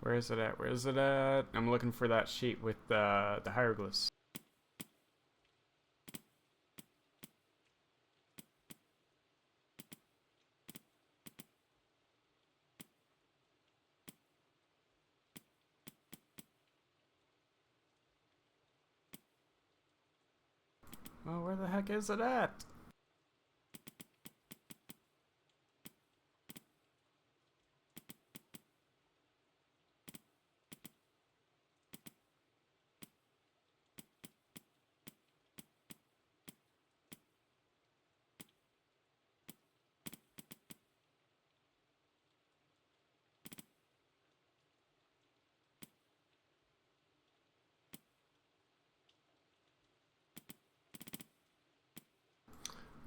Where is it at? Where is it at? I'm looking for that sheet with the hieroglyphs. Oh, where the heck is it at?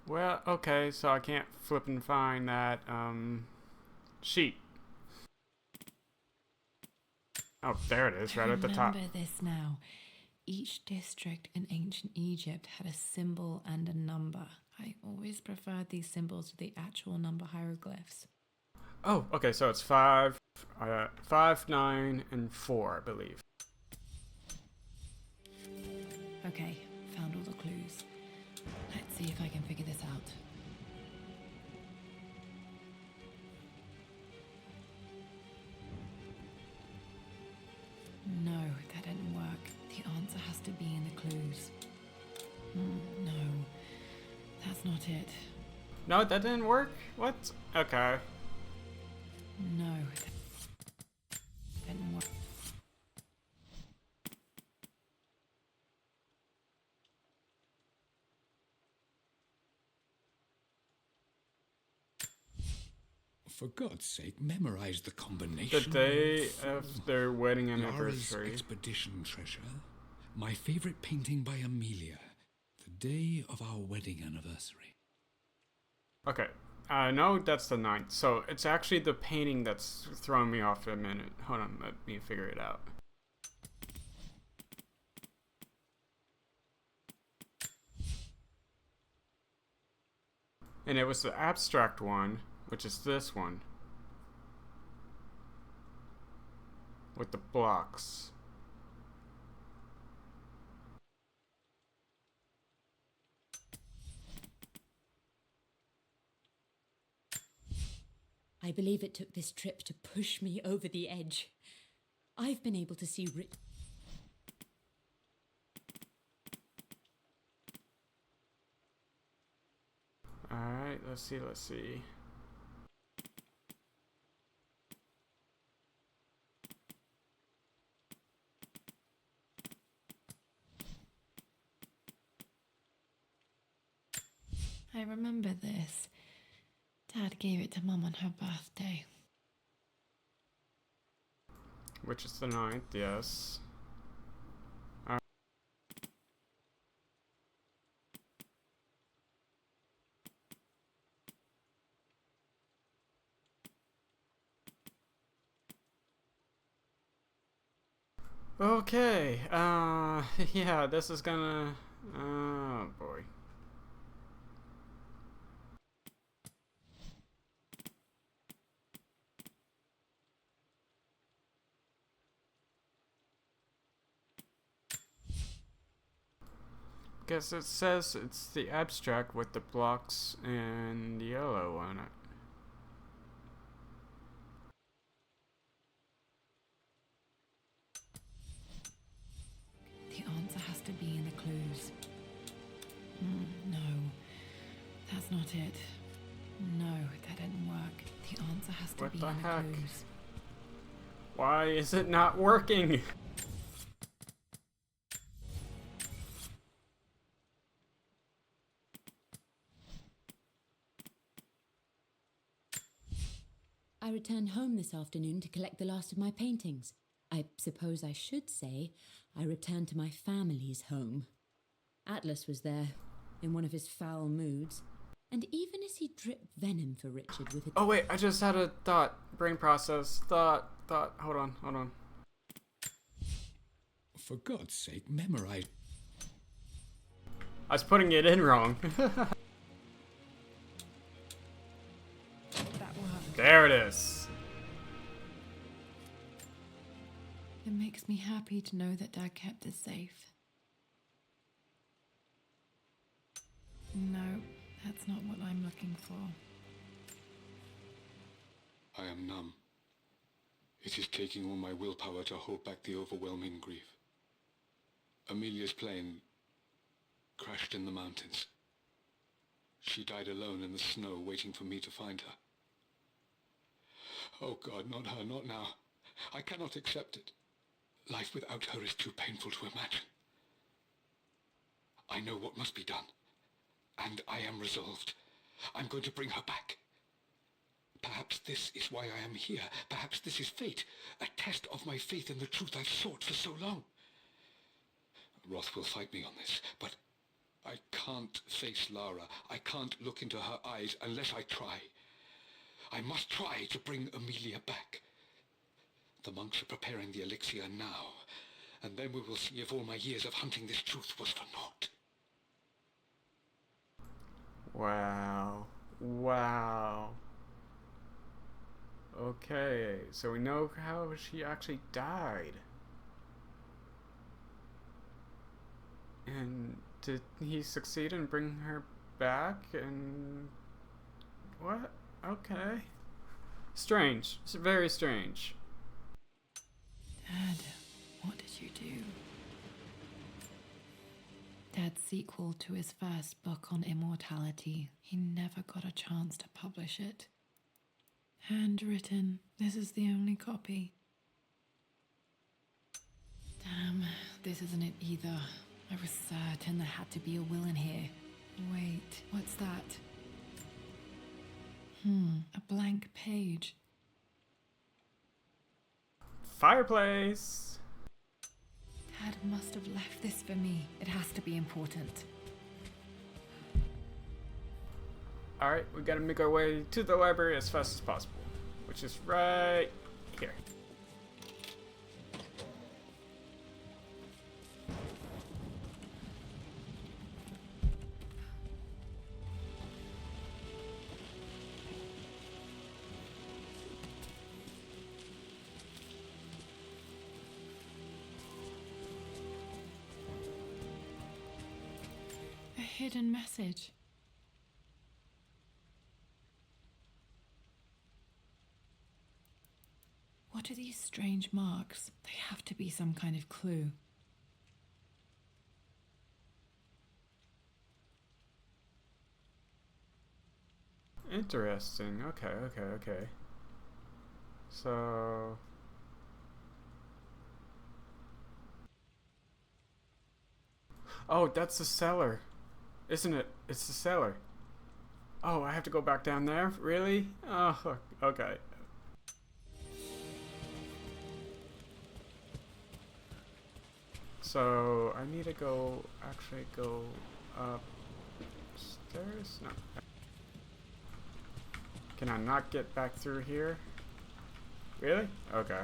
Well, okay, so I can't flip and find that, sheet. Oh, there it is, right at the top. Remember this now. Each district in ancient Egypt had a symbol and a number. I always preferred these symbols to the actual number hieroglyphs. Oh, okay, so it's 5, 9, and 4, I believe. Okay, found all the clues. Let's see if I can figure this out. No, that didn't work. The answer has to be in the clues. No, that's not it. No, that didn't work? What? Okay. No, that didn't work. For God's sake, memorize the combination. The day of their wedding Lara's anniversary. expedition treasure. My favorite painting by Amelia. The day of our wedding anniversary. Okay. I know that's the 9th, so it's actually the painting that's throwing me off a minute. Hold on, let me figure it out. And it was the abstract one, which is this one. With the blocks. I believe it took this trip to push me over the edge. I've been able to see Alright, let's see. I remember this. Dad gave it to Mum on her birthday. Which is the 9th, yes. Okay, yeah, this is gonna, oh boy. Guess it says it's the abstract with the blocks and yellow on it. The answer has to be in the clues. No, that's not it. No, that didn't work. The answer has to What be the in heck? the clues. Why is it not working? I returned home this afternoon to collect the last of my paintings. I suppose I should say I returned to my family's home. Atlas was there, in one of his foul moods, and even as he dripped venom for Richard with a... Oh wait, I just had a thought. Brain process. Thought. Hold on. For God's sake, memorize. I was putting it in wrong. That worked. There it is. It makes me happy to know that Dad kept it safe. No, that's not what I'm looking for. I am numb. It is taking all my willpower to hold back the overwhelming grief. Amelia's plane crashed in the mountains. She died alone in the snow, waiting for me to find her. Oh God, not her, not now. I cannot accept it. Life without her is too painful to imagine. I know what must be done, and I am resolved. I'm going to bring her back. Perhaps this is why I am here. Perhaps this is fate, a test of my faith in the truth I've sought for so long. Roth will fight me on this, but I can't face Lara. I can't look into her eyes unless I try. I must try to bring Amelia back. The monks are preparing the elixir now, and then we will see if all my years of hunting this truth was for naught. Wow. Wow. Okay, so we know how she actually died. And did he succeed in bringing her back? And what? Okay. Strange. It's very strange. Dad, what did you do? Dad's sequel to his first book on immortality. He never got a chance to publish it. Handwritten. This is the only copy. Damn, this isn't it either. I was certain there had to be a will in here. Wait, what's that? A blank page. Fireplace! Dad must have left this for me. It has to be important. Alright, we gotta make our way to the library as fast as possible, which is right here. A hidden message. What are these strange marks? They have to be some kind of clue. Interesting. Okay. So... oh, that's the cellar. Isn't it? It's the cellar. Oh, I have to go back down there? Really? Oh, okay. So, I need to actually go upstairs? No. Can I not get back through here? Really? Okay.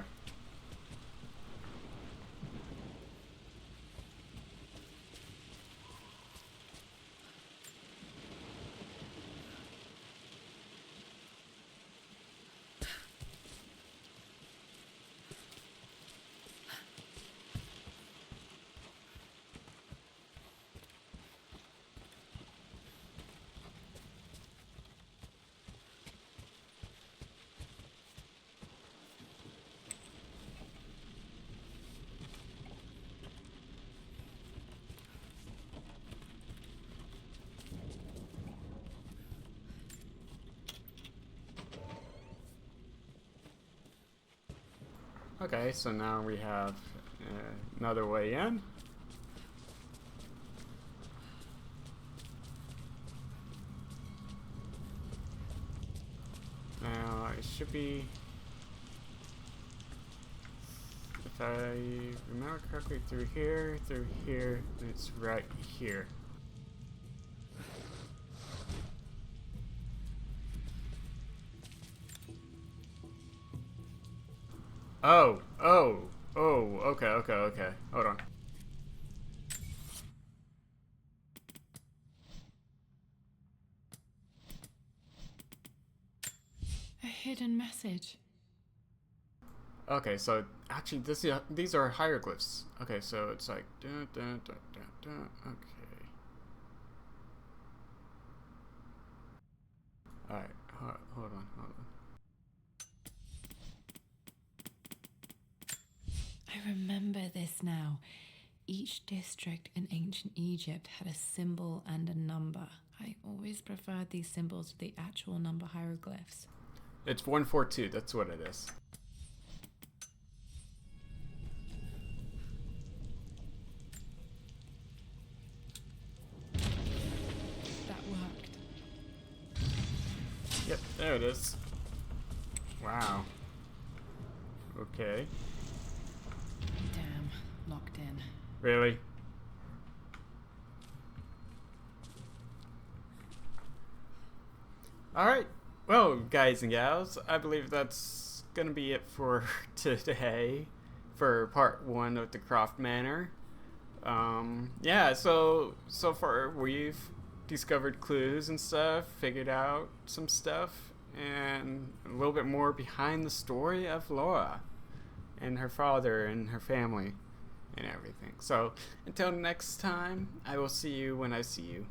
Okay, so now we have another way in. Now it should be, if I remember correctly, through here, and it's right here. Okay. Hold on. A hidden message. Okay, so actually these are hieroglyphs. Okay, so it's like okay. Alright, hold on. I remember this now. Each district in ancient Egypt had a symbol and a number. I always preferred these symbols to the actual number hieroglyphs. It's 142, that's what it is. That worked. Yep, there it is. Wow. Okay. Damn, locked in. Really? Alright. Well, guys and gals, I believe that's gonna be it for today for part 1 of the Croft Manor. Yeah, so far we've discovered clues and stuff, figured out some stuff, and a little bit more behind the story of Laura and her father and her family and everything. So until next time, I will see you when I see you.